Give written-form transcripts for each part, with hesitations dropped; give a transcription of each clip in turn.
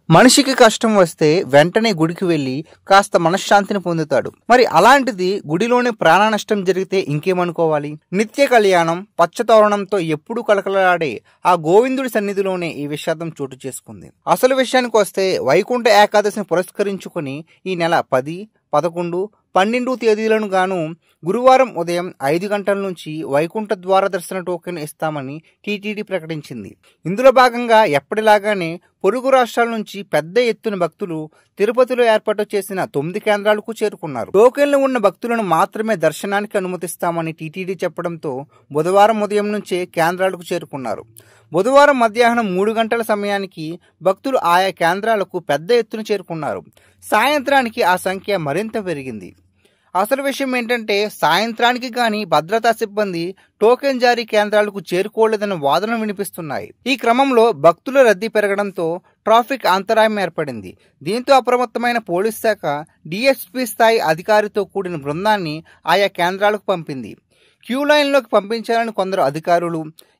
మనిషికి కష్టం వస్తే వెంటనే గుడికి వెళ్లి కాస్త మనశ్శాంతిని పొందుతాడు. మరి అలాంటిది గుడిలోనే ప్రాణ నష్టం జరిగితే ఇంకేమనుకోవాలి? నిత్య కళ్యాణం పచ్చతోరణంతో ఎప్పుడూ కలకలాడే ఆ గోవిందుడి సన్నిధిలోనే ఈ విషాదం చోటు చేసుకుంది. అసలు విషయానికి వస్తే వైకుంఠ ఏకాదశిని పురస్కరించుకుని ఈ నెల 10, 11, 12 తేదీలను గాను గురువారం ఉదయం 5 గంటల నుంచి వైకుంఠ ద్వార దర్శన టోకెన్ ఇస్తామని టీటీడీ ప్రకటించింది. ఇందులో భాగంగా ఎప్పటిలాగానే పొరుగు రాష్ట్రాల నుంచి పెద్ద ఎత్తున భక్తులు తిరుపతిలో ఏర్పాటు చేసిన 9 కేంద్రాలకు చేరుకున్నారు. టోకెన్లు ఉన్న భక్తులను మాత్రమే దర్శనానికి అనుమతిస్తామని టీటీడీ చెప్పడంతో బుధవారం ఉదయం నుంచే కేంద్రాలకు చేరుకున్నారు. బుధవారం మధ్యాహ్నం 3 గంటల సమయానికి భక్తులు ఆయా కేంద్రాలకు పెద్ద ఎత్తున చేరుకున్నారు. సాయంత్రానికి ఆ సంఖ్య మరింత పెరిగింది. అసలు విషయం ఏంటంటే, సాయంత్రానికి గాని భద్రతా సిబ్బంది టోకెన్ జారీ కేంద్రాలకు చేరుకోలేదన్న వాదనలు వినిపిస్తున్నాయి. ఈ క్రమంలో భక్తుల రద్దీ పెరగడంతో ట్రాఫిక్ అంతరాయం ఏర్పడింది. దీంతో అప్రమత్తమైన పోలీస్ శాఖ డీఎస్పీ స్థాయి అధికారితో కూడిన బృందాన్ని ఆయా కేంద్రాలకు పంపింది. క్యూ లైన్లోకి పంపించాలని కొందరు అధికారులు,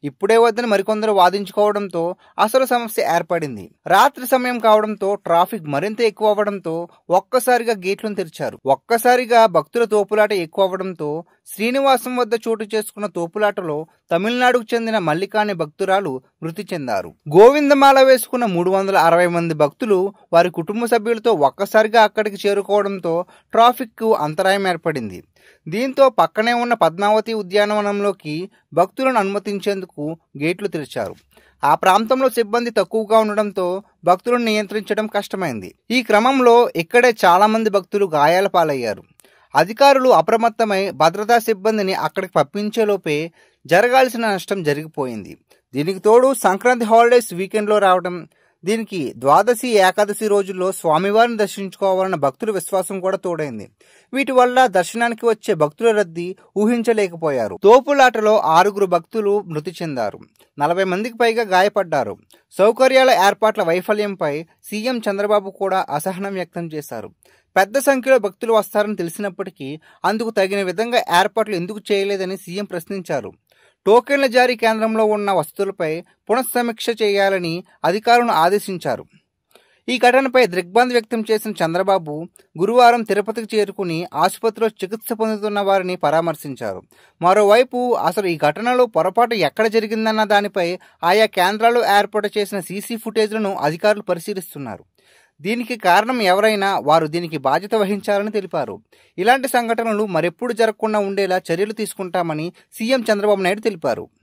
ఇప్పుడే వద్దని మరికొందరు వాదించుకోవడంతో అసలు సమస్య ఏర్పడింది. రాత్రి సమయం కావడంతో ట్రాఫిక్ మరింత ఎక్కువ అవ్వడంతో ఒక్కసారిగా గేట్లను తెరిచారు. ఒక్కసారిగా భక్తుల తోపులాట ఎక్కువ అవ్వడంతో శ్రీనివాసం వద్ద చోటు చేసుకున్న తోపులాటలో తమిళనాడుకు చెందిన మల్లిక అనే భక్తురాలు మృతి చెందారు. గోవిందమాల వేసుకున్న 360 మంది భక్తులు వారి కుటుంబ సభ్యులతో ఒక్కసారిగా అక్కడికి చేరుకోవడంతో ట్రాఫిక్ కు అంతరాయం ఏర్పడింది. దీంతో పక్కనే ఉన్న పద్మావతి ఉద్యానవనంలోకి భక్తులను అనుమతించేందుకు గేట్లు తెరిచారు. ఆ ప్రాంతంలో సిబ్బంది తక్కువగా ఉండడంతో భక్తులను నియంత్రించడం కష్టమైంది. ఈ క్రమంలో ఇక్కడే చాలా మంది భక్తులు గాయాల పాలయ్యారు. అధికారులు అప్రమత్తమై భద్రతా సిబ్బందిని అక్కడికి పంపించేలోపే జరగాల్సిన నష్టం జరిగిపోయింది. దీనికి తోడు సంక్రాంతి హాలిడేస్ వీకెండ్లో రావడం, దీనికి ద్వాదశి, ఏకాదశి రోజుల్లో స్వామివారిని దర్శించుకోవాలన్న భక్తుల విశ్వాసం కూడా తోడైంది. వీటి వల్ల దర్శనానికి వచ్చే భక్తుల రద్దీ ఊహించలేకపోయారు. తోపులాటలో 6 భక్తులు మృతి చెందారు. 40 మందికి పైగా గాయపడ్డారు. సౌకర్యాల ఏర్పాట్ల వైఫల్యంపై సీఎం చంద్రబాబు కూడా అసహనం వ్యక్తం చేశారు. పెద్ద సంఖ్యలో భక్తులు వస్తారని తెలిసినప్పటికీ అందుకు తగిన విధంగా ఏర్పాట్లు ఎందుకు చేయలేదని సీఎం ప్రశ్నించారు. టోకెన్ల జారీ కేంద్రంలో ఉన్న వసతులపై పునఃసమీక్ష చేయాలని అధికారులను ఆదేశించారు. ఈ ఘటనపై దిగ్భ్రాంతి వ్యక్తం చేసిన చంద్రబాబు గురువారం తిరుపతికి చేరుకుని ఆసుపత్రిలో చికిత్స పొందుతున్న వారిని పరామర్శించారు. మరోవైపు అసలు ఈ ఘటనలో పొరపాటు ఎక్కడ జరిగిందన్న దానిపై ఆయా కేంద్రాల్లో ఏర్పాటు చేసిన సీసీ ఫుటేజ్లను అధికారులు పరిశీలిస్తున్నారు. దీనికి కారణం ఎవరైనా వారు దీనికి బాధ్యత వహించాలని తెలిపారు. ఇలాంటి సంఘటనలు మరెప్పుడు జరగకుండా ఉండేలా చర్యలు తీసుకుంటామని సీఎం చంద్రబాబు నాయుడు తెలిపారు.